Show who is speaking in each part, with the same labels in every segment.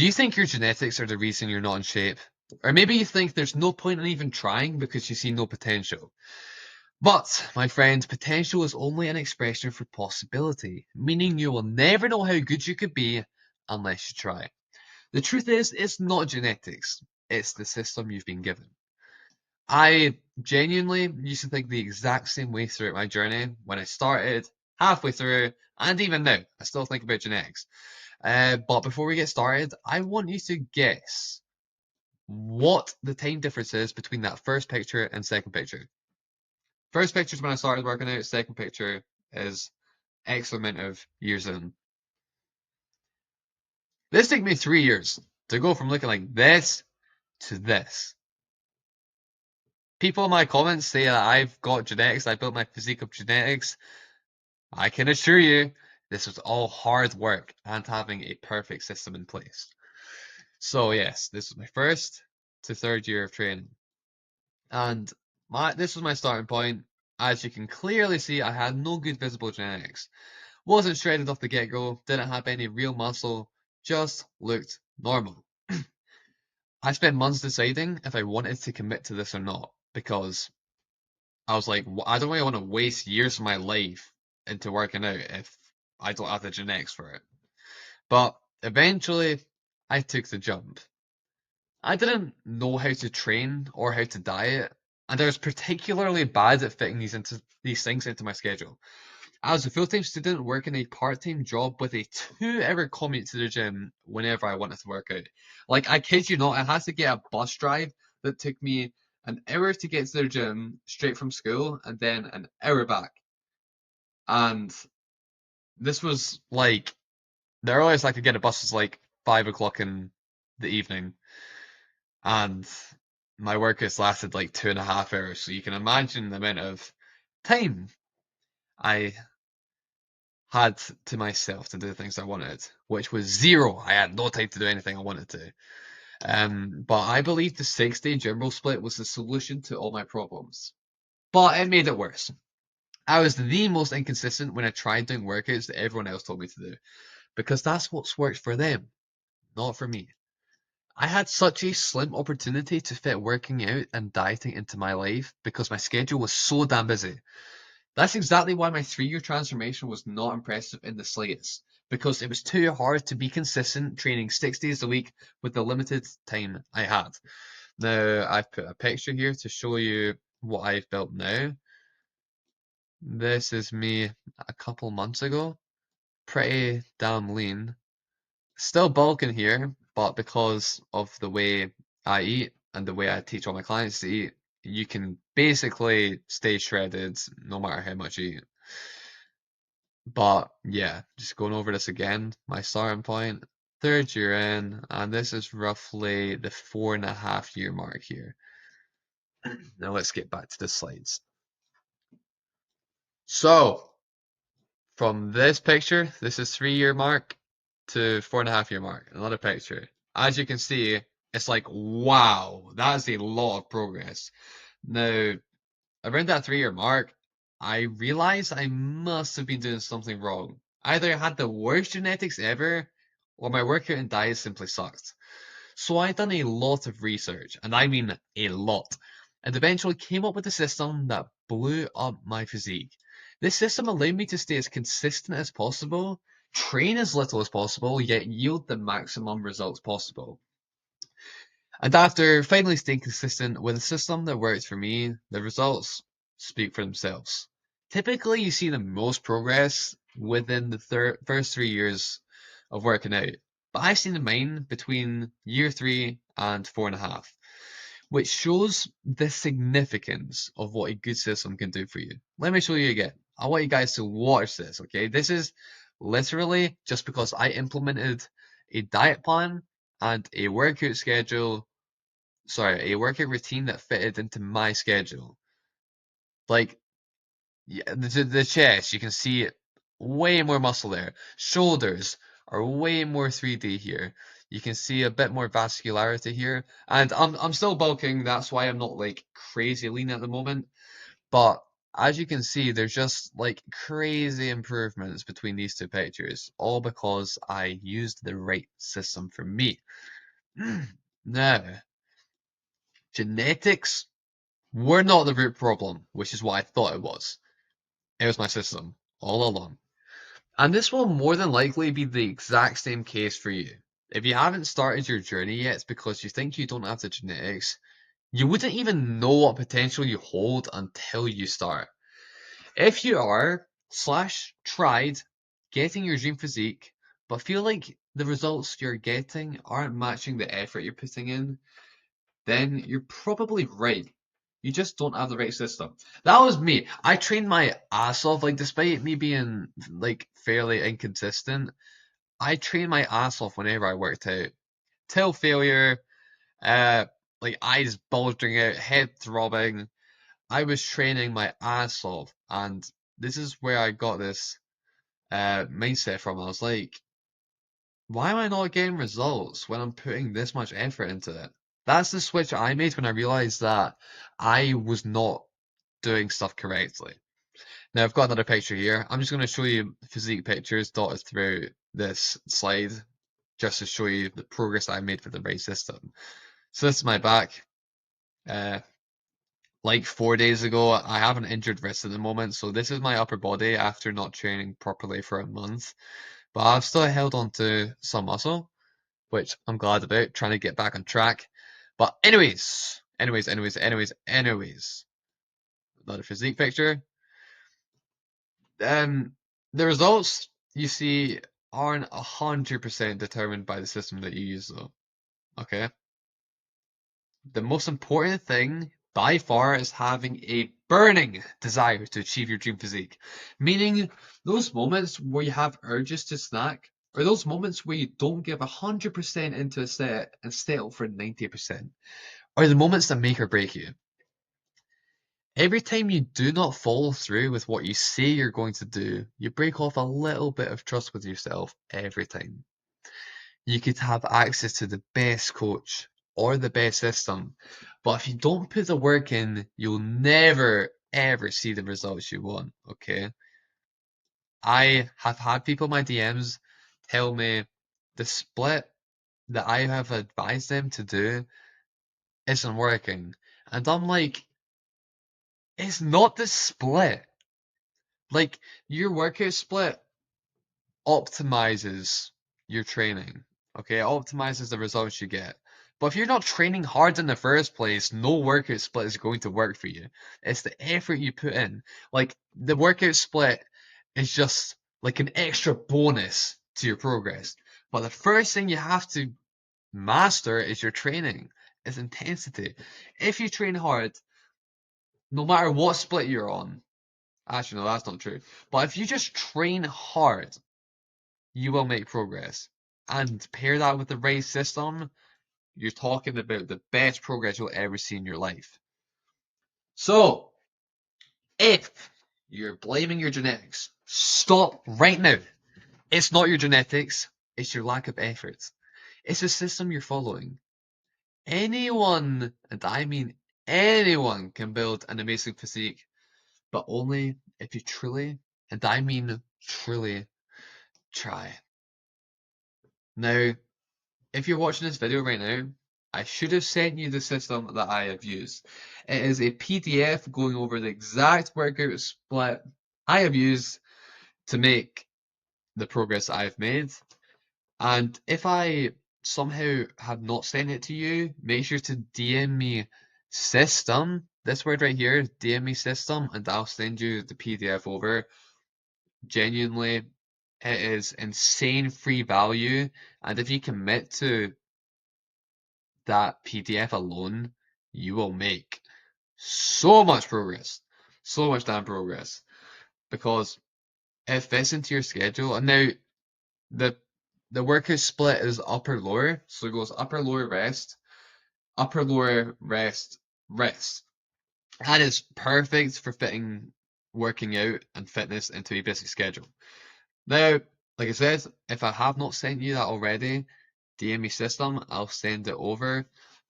Speaker 1: Do you think your genetics are the reason you're not in shape? Or maybe you think there's no point in even trying because you see no potential. But, my friend, potential is only an expression for possibility, meaning you will never know how good you could be unless you try. The truth is, it's not genetics, it's the system you've been given. I genuinely used to think the exact same way throughout my journey when I started, halfway through, and even now. I still think about genetics. But before we get started, I want you to guess what the time difference is between that first picture and second picture. First picture is when I started working out, second picture is X amount of years in. This took me 3 years to go from looking like this to this. People in my comments say that I've got genetics, I built my physique of genetics. I can assure you, this was all hard work and having a perfect system in place. So yes, this was my first to third year of training. And this was my starting point. As you can clearly see, I had no good visible genetics. Wasn't shredded off the get-go, didn't have any real muscle, just looked normal. I spent months deciding if I wanted to commit to this or not, because I was like, I don't really want to waste years of my life into working out if I don't have the genetics for it. But eventually, I took the jump. I didn't know how to train or how to diet, and I was particularly bad at fitting these things into my schedule. I was a full-time student working a part-time job with a 2-hour commute to the gym whenever I wanted to work out. Like, I kid you not, I had to get a bus drive that took me an hour to get to the gym straight from school and then an hour back. And this was like the earliest I could get a bus was like 5 o'clock in the evening. And my workouts lasted like 2.5 hours. So you can imagine the amount of time I had to myself to do the things I wanted, which was zero. I had no time to do anything I wanted to. But I believe the 6-day gym roll split was the solution to all my problems. But it made it worse. I was the most inconsistent when I tried doing workouts that everyone else told me to do, because that's what's worked for them, not for me. I had such a slim opportunity to fit working out and dieting into my life because my schedule was so damn busy. That's exactly why my 3-year transformation was not impressive in the slightest, because it was too hard to be consistent training 6 days a week with the limited time I had. Now, I've put a picture here to show you what I've built now. This is me a couple months ago. Pretty damn lean. Still bulking here, but because of the way I eat and the way I teach all my clients to eat, you can basically stay shredded no matter how much you eat. But yeah, just going over this again, my starting point, third year in, and this is roughly the 4.5 year mark here. Now let's get back to the slides. So, from this picture, this is 3-year mark to 4.5 year mark. Another picture. As you can see, it's like, wow, that is a lot of progress. Now, around that 3-year mark, I realized I must have been doing something wrong. Either I had the worst genetics ever, or my workout and diet simply sucked. So I done a lot of research, and I mean a lot, and eventually came up with a system that blew up my physique. This system allowed me to stay as consistent as possible, train as little as possible, yet yield the maximum results possible. And after finally staying consistent with a system that works for me, the results speak for themselves. Typically, you see the most progress within the first 3 years of working out, but I've seen the mine between year 3 and 4.5, which shows the significance of what a good system can do for you. Let me show you again. I want you guys to watch this, okay? This is literally just because I implemented a diet plan and a workout schedule, sorry, a workout routine that fitted into my schedule. Like, yeah, the chest, you can see way more muscle there. Shoulders are way more 3D here. You can see a bit more vascularity here. And I'm still bulking, that's why I'm not like crazy lean at the moment. But as you can see, there's just like crazy improvements between these two pictures, all because I used the right system for me. Now, genetics were not the root problem, which is what I thought it was. It was my system all along. And this will more than likely be the exact same case for you. If you haven't started your journey yet, it's because you think you don't have the genetics. You wouldn't even know what potential you hold until you start. If you are, slash, tried getting your dream physique, but feel like the results you're getting aren't matching the effort you're putting in, then you're probably right. You just don't have the right system. That was me. I trained my ass off, like, despite me being, like, fairly inconsistent, I trained my ass off whenever I worked out. Till failure, uh, like, eyes bulging out, head throbbing. I was training my ass off, and this is where I got this mindset from. I was like, why am I not getting results when I'm putting this much effort into it? That's the switch I made when I realized that I was not doing stuff correctly. Now I've got another picture here. I'm just going to show you physique pictures dotted through this slide just to show you the progress I made with the right system. So this is my back. Uh, like 4 days ago, I have an injured wrist at the moment, so this is my upper body after not training properly for a month. But I've still held on to some muscle, which I'm glad about, trying to get back on track. But anyways, another physique picture. Um, the results you see aren't 100% determined by the system that you use, though. Okay? The most important thing by far is having a burning desire to achieve your dream physique. Meaning those moments where you have urges to snack, or those moments where you don't give 100% into a set and settle for 90%, are the moments that make or break you. Every time you do not follow through with what you say you're going to do, you break off a little bit of trust with yourself every time. You could have access to the best coach or the best system, but if you don't put the work in, you'll never ever see the results you want, okay? I have had people in my DMs tell me the split that I have advised them to do isn't working. And I'm like, it's not the split. Like, your workout split optimizes your training. Okay, it optimizes the results you get. But if you're not training hard in the first place, no workout split is going to work for you. It's the effort you put in. Like the workout split is just like an extra bonus to your progress. But the first thing you have to master is your training, is intensity. If you train hard, no matter what split you're on, actually no, that's not true. But if you just train hard, you will make progress. And pair that with the race system, you're talking about the best progress you'll ever see in your life. So, if you're blaming your genetics, stop right now. It's not your genetics, it's your lack of effort. It's the system you're following. Anyone, and I mean anyone, can build an amazing physique, but only if you truly, and I mean truly, try. Now, if you're watching this video right now, I should have sent you the system that I have used. It is a PDF going over the exact workout split I have used to make the progress I've made. And if I somehow have not sent it to you, make sure to DM me system, this word right here, DM me system, and I'll send you the PDF over. Genuinely, it is insane free value. And if you commit to that PDF alone, you will make so much progress, so much damn progress, because it fits into your schedule. And now the the workout split is upper lower, so it goes upper lower rest, rest. That is perfect for fitting working out and fitness into a busy schedule. Now, like I said, if I have not sent you that already, DM me system, I'll send it over.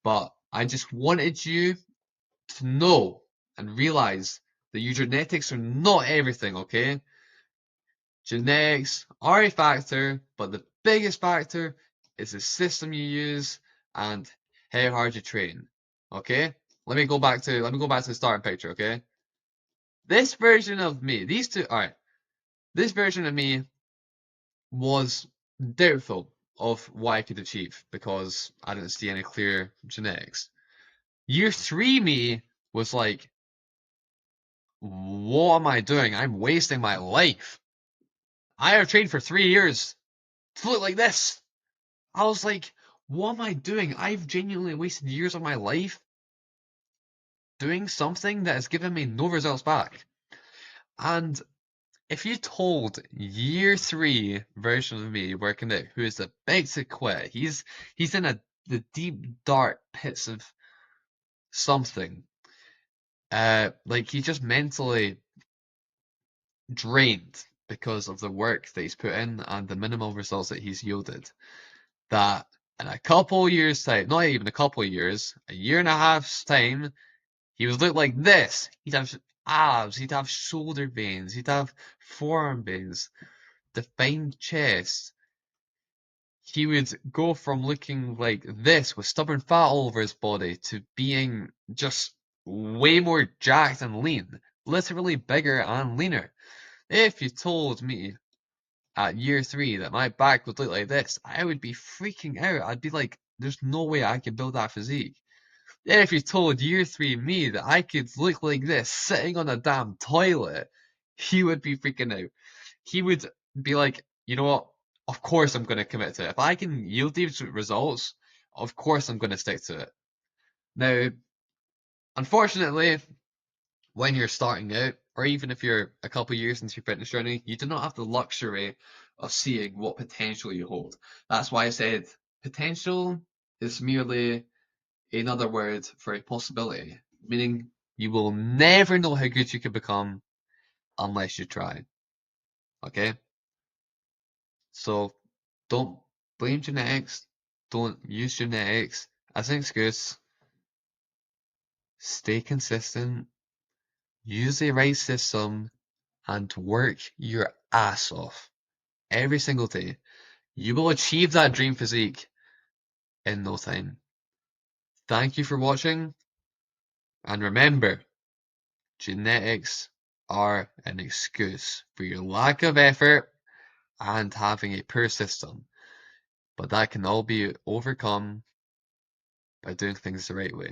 Speaker 1: But I just wanted you to know and realize that your genetics are not everything, okay? Genetics are a factor, but the biggest factor is the system you use and how hard you train. Okay? Let me go back to the starting picture, okay? This version of me, these two, alright. This version of me was doubtful of what I could achieve because I didn't see any clear genetics. Year three me was like, what am I doing? I'm wasting my life. I have trained for 3 years to look like this. I was like, what am I doing? I've genuinely wasted years of my life doing something that has given me no results back. And if you told year three version of me working out who is about to quit, he's in the deep dark pits of something. Like he's just mentally drained because of the work that he's put in and the minimal results that he's yielded. That in a couple years time, not even a couple years, a year and a half's time, he would look like this. He'd have abs, he'd have shoulder veins, he'd have forearm veins, defined chest. He would go from looking like this with stubborn fat all over his body to being just way more jacked and lean, literally bigger and leaner. If you told me at year three that my back would look like this, I would be freaking out. I'd be like, there's no way I can build that physique. Then if you told year three me that I could look like this sitting on a damn toilet, he would be freaking out. He would be like, you know what? Of course I'm going to commit to it. If I can yield these results, of course I'm going to stick to it. Now, unfortunately, when you're starting out, or even if you're a couple of years into your fitness journey, you do not have the luxury of seeing what potential you hold. That's why I said potential is merely another word for a possibility, meaning you will never know how good you can become unless you try. Okay? So don't blame genetics. Don't use genetics as an excuse. Stay consistent. Use the right system and work your ass off every single day. You will achieve that dream physique in no time. Thank you for watching, and remember, genetics are an excuse for your lack of effort and having a poor system, but that can all be overcome by doing things the right way.